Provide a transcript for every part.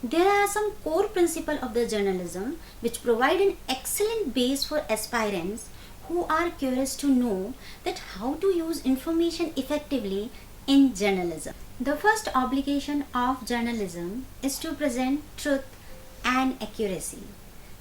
There are some core principles of the journalism which provide an excellent base for aspirants who are curious to know that how to use information effectively in journalism. The first obligation of journalism is to present truth and accuracy.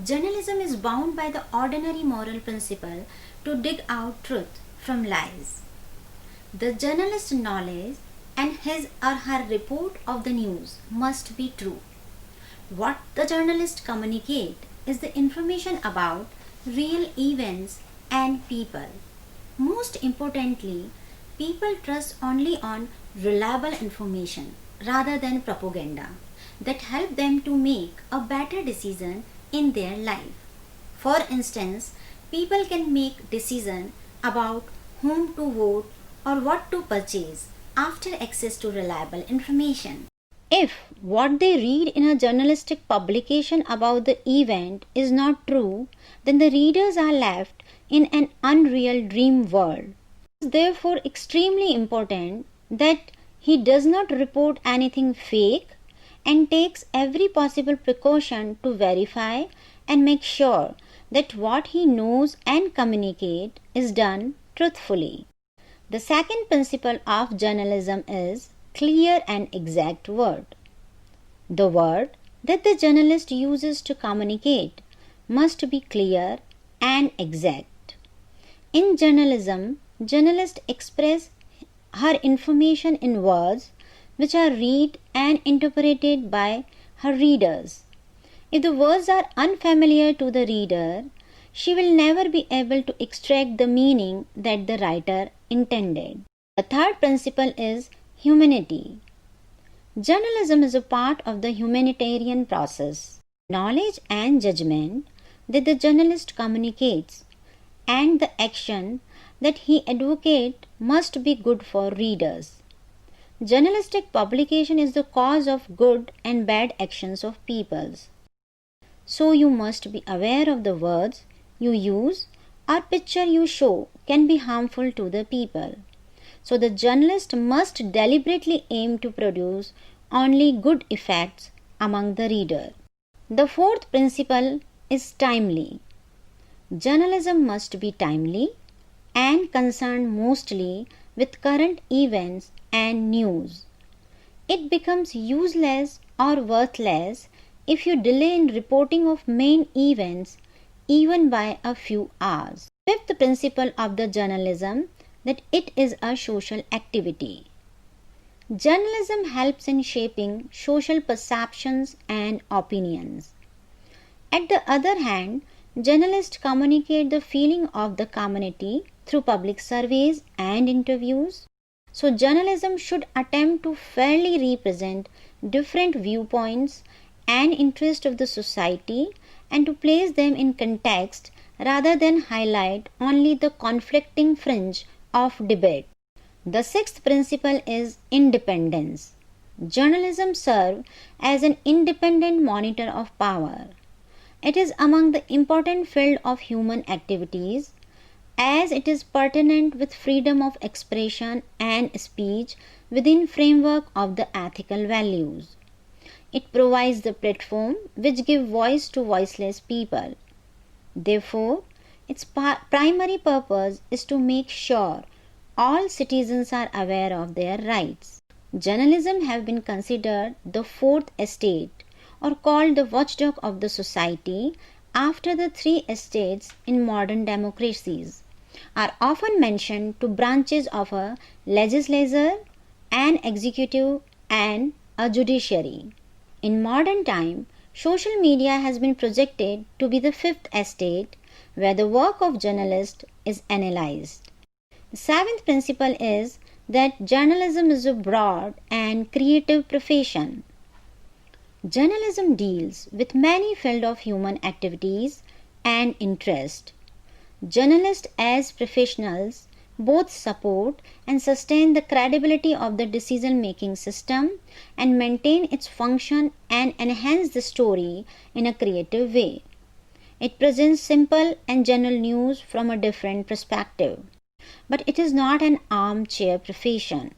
Journalism is bound by the ordinary moral principle to dig out truth from lies. The journalist's knowledge and his or her report of the news must be true. What the journalist communicate is the information about real events and people. Most importantly, people trust only on reliable information rather than propaganda that help them to make a better decision in their life. For instance, people can make decision about whom to vote or what to purchase after access to reliable information. If what they read in a journalistic publication about the event is not true, then the readers are left in an unreal dream world. It is therefore extremely important that he does not report anything fake and takes every possible precaution to verify and make sure that what he knows and communicate is done truthfully. The second principle of journalism is clear and exact word. The word that the journalist uses to communicate must be clear and exact. In journalism, journalists express her information in words which are read and interpreted by her readers. If the words are unfamiliar to the reader, she will never be able to extract the meaning that the writer intended. The third principle is humanity. Journalism is a part of the humanitarian process. Knowledge and judgment that the journalist communicates and the action that he advocates must be good for readers. Journalistic publication is the cause of good and bad actions of peoples. So you must be aware of the words you use or picture you show can be harmful to the people. So the journalist must deliberately aim to produce only good effects among the reader. The fourth principle is timely. Journalism must be timely and concerned mostly with current events and news. It becomes useless or worthless if you delay in reporting of main events even by a few hours. Fifth principle of the journalism that it is a social activity. Journalism helps in shaping social perceptions and opinions. At the other hand, journalists communicate the feeling of the community through public surveys and interviews. So journalism should attempt to fairly represent different viewpoints and interests of the society and to place them in context rather than highlight only the conflicting fringe of debate. The sixth principle is independence. Journalism serves as an independent monitor of power. It is among the important field of human activities as it is pertinent with freedom of expression and speech within framework of the ethical values. It provides the platform which give voice to voiceless people. Therefore, its primary purpose is to make sure all citizens are aware of their rights. Journalism have been considered the fourth estate or called the watchdog of the society after the three estates in modern democracies are often mentioned to branches of a legislature, an executive and a judiciary. In modern time, social media has been projected to be the fifth estate where the work of journalist is analyzed. The seventh principle is that journalism is a broad and creative profession. Journalism deals with many fields of human activities and interest. Journalists as professionals both support and sustain the credibility of the decision-making system and maintain its function and enhance the story in a creative way. It presents simple and general news from a different perspective. But it is not an armchair profession.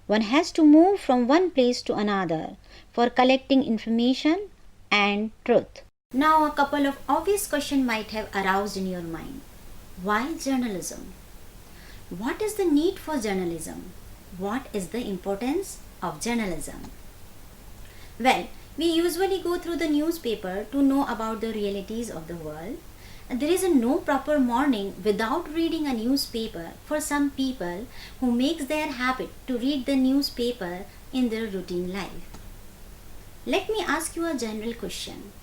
One has to move from one place to another for collecting information and truth. Now, a couple of obvious questions might have aroused in your mind. Why journalism? What is the need for journalism? What is the importance of journalism? Well, we usually go through the newspaper to know about the realities of the world. And there is no proper morning without reading a newspaper for some people who makes their habit to read the newspaper in their routine life. Let me ask you a general question.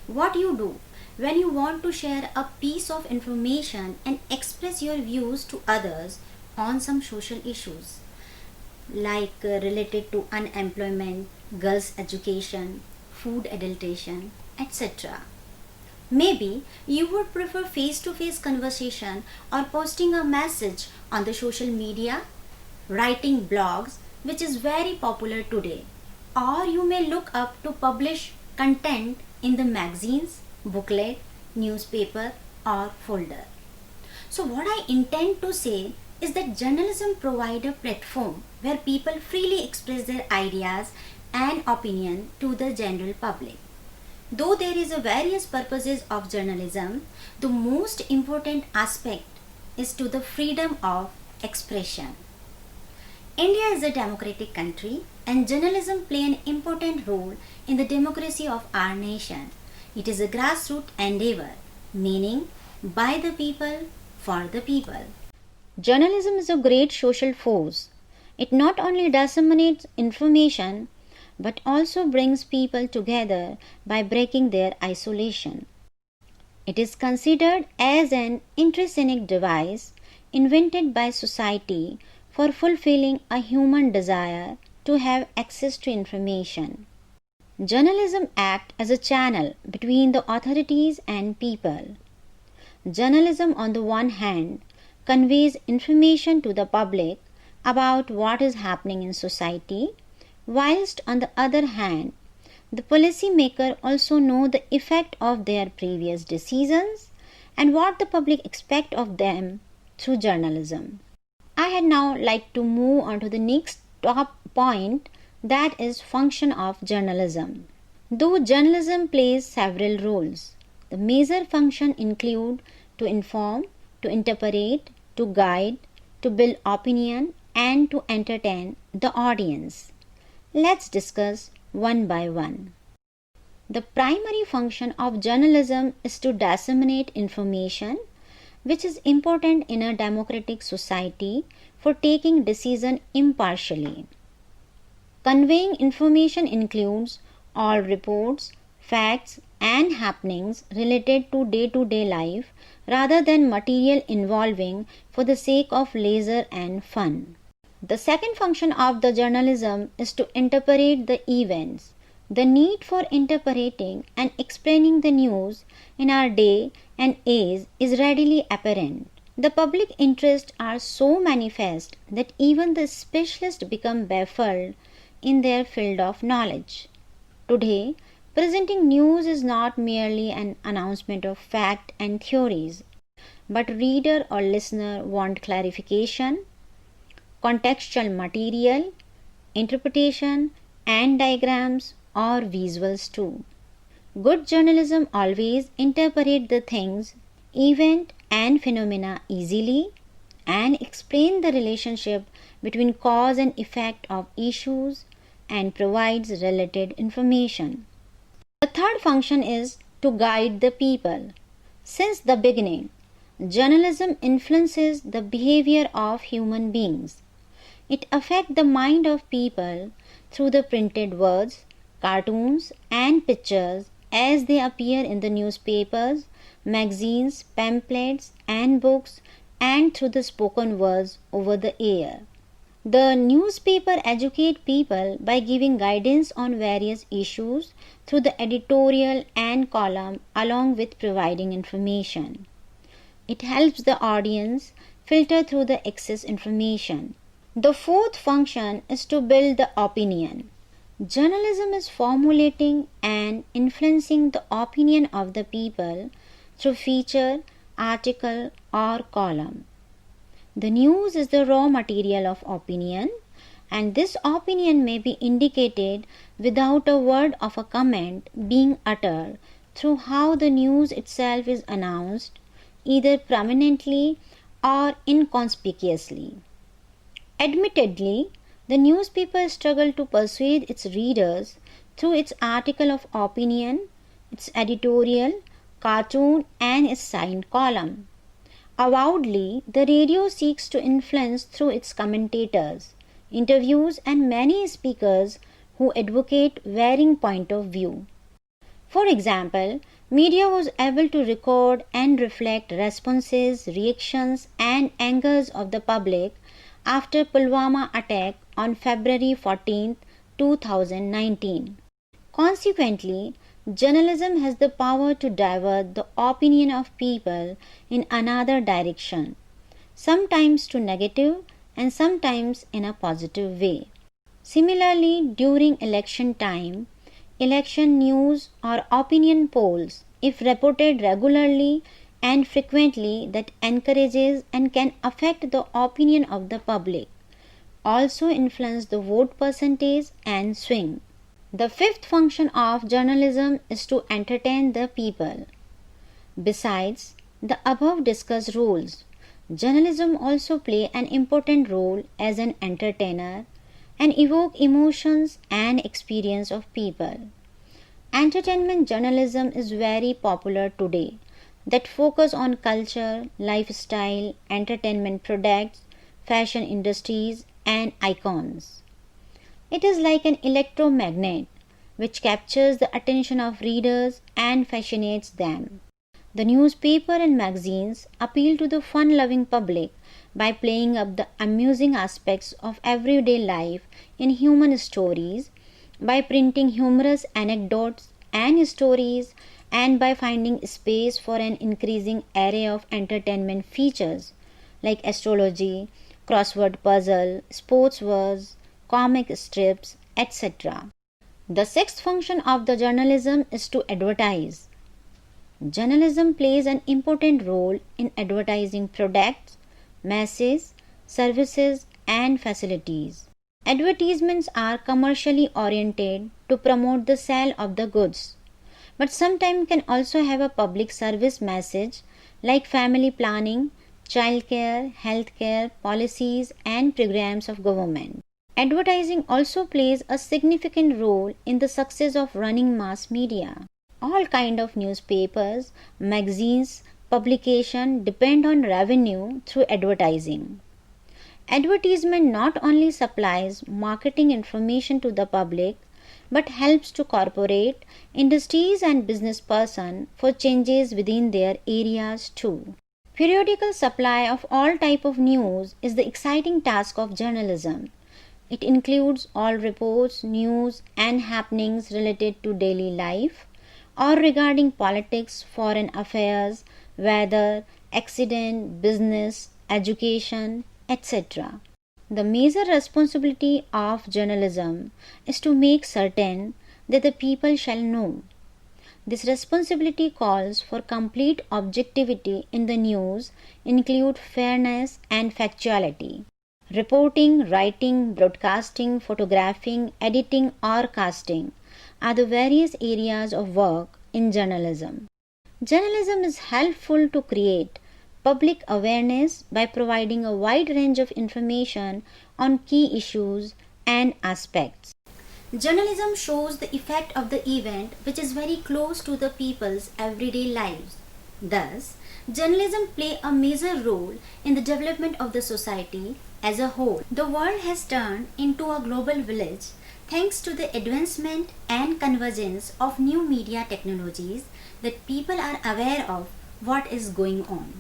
What you do when you want to share a piece of information and express your views to others on some social issues like related to unemployment, girls' education, food adulteration, etc. Maybe you would prefer face-to-face conversation or posting a message on the social media, writing blogs, which is very popular today. Or you may look up to publish content in the magazines, booklet, newspaper or folder. So what I intend to say is that journalism provides a platform where people freely express their ideas and opinion to the general public. Though there is a various purposes of journalism, the most important aspect is to the freedom of expression. India is a democratic country and journalism play an important role in the democracy of our nation. It is a grassroots endeavor, meaning by the people, for the people. Journalism is a great social force. It not only disseminates information but also brings people together by breaking their isolation. It is considered as an intrinsic device invented by society for fulfilling a human desire to have access to information. Journalism acts as a channel between the authorities and people. Journalism, on the one hand, conveys information to the public about what is happening in society, whilst on the other hand, the policymaker also know the effect of their previous decisions and what the public expect of them through journalism. I had now like to move on to the next top point, that is function of journalism. Though journalism plays several roles, the major functions include to inform, to interpret, to guide, to build opinion and to entertain the audience. Let's discuss one by one. The primary function of journalism is to disseminate information, which is important in a democratic society for taking decision impartially. Conveying information includes all reports, facts and happenings related to day-to-day life rather than material involving for the sake of leisure and fun. The second function of the journalism is to interpret the events. The need for interpreting and explaining the news in our day and age is readily apparent. The public interests are so manifest that even the specialists become baffled in their field of knowledge. Today, presenting news is not merely an announcement of fact and theories, but reader or listener want clarification, contextual material, interpretation and diagrams or visuals too. Good journalism always interpret the things, event and phenomena easily and explain the relationship between cause and effect of issues and provides related information. The third function is to guide the people. Since the beginning, journalism influences the behavior of human beings. It affects the mind of people through the printed words, cartoons and pictures as they appear in the newspapers, magazines, pamphlets and books, and through the spoken words over the air. The newspaper educate people by giving guidance on various issues through the editorial and column along with providing information. It helps the audience filter through the excess information. The fourth function is to build the opinion. Journalism is formulating and influencing the opinion of the people through feature, article or column. The news is the raw material of opinion and this opinion may be indicated without a word of a comment being uttered through how the news itself is announced, either prominently or inconspicuously. Admittedly, the newspaper struggled to persuade its readers through its article of opinion, its editorial, cartoon, and its signed column. Avowedly, the radio seeks to influence through its commentators, interviews, and many speakers who advocate varying point of view. For example, media was able to record and reflect responses, reactions, and angers of the public after Pulwama attack on February 14, 2019. Consequently, journalism has the power to divert the opinion of people in another direction, sometimes to negative and sometimes in a positive way. Similarly, during election time, election news or opinion polls, if reported regularly and frequently, that encourages and can affect the opinion of the public, also influence the vote percentage and swing. The fifth function of journalism is to entertain the people. Besides the above discussed roles, journalism also play an important role as an entertainer and evoke emotions and experience of people. Entertainment journalism is very popular today that focus on culture, lifestyle, entertainment products, fashion industries and icons. It is like an electromagnet which captures the attention of readers and fascinates them. The newspaper and magazines appeal to the fun-loving public by playing up the amusing aspects of everyday life in human stories, by printing humorous anecdotes and stories, and by finding space for an increasing array of entertainment features like astrology, crossword puzzle, sports words, comic strips, etc. The sixth function of the journalism is to advertise. Journalism plays an important role in advertising products, messages, services, and facilities. Advertisements are commercially oriented to promote the sale of the goods, but sometimes can also have a public service message like family planning, childcare, healthcare, policies, and programs of government. Advertising also plays a significant role in the success of running mass media. All kind of newspapers, magazines, publication depend on revenue through advertising. Advertisement not only supplies marketing information to the public but helps to corporate, industries and business person for changes within their areas too. Periodical supply of all type of news is the exciting task of journalism. It includes all reports, news and happenings related to daily life or regarding politics, foreign affairs, weather, accident, business, education, etc. The major responsibility of journalism is to make certain that the people shall know. This responsibility calls for complete objectivity in the news, include fairness and factuality. Reporting, writing, broadcasting, photographing, editing or casting are the various areas of work in journalism. Journalism is helpful to create public awareness by providing a wide range of information on key issues and aspects. Journalism shows the effect of the event which is very close to the people's everyday lives. Thus, journalism play a major role in the development of the society as a whole. The world has turned into a global village thanks to the advancement and convergence of new media technologies that people are aware of what is going on.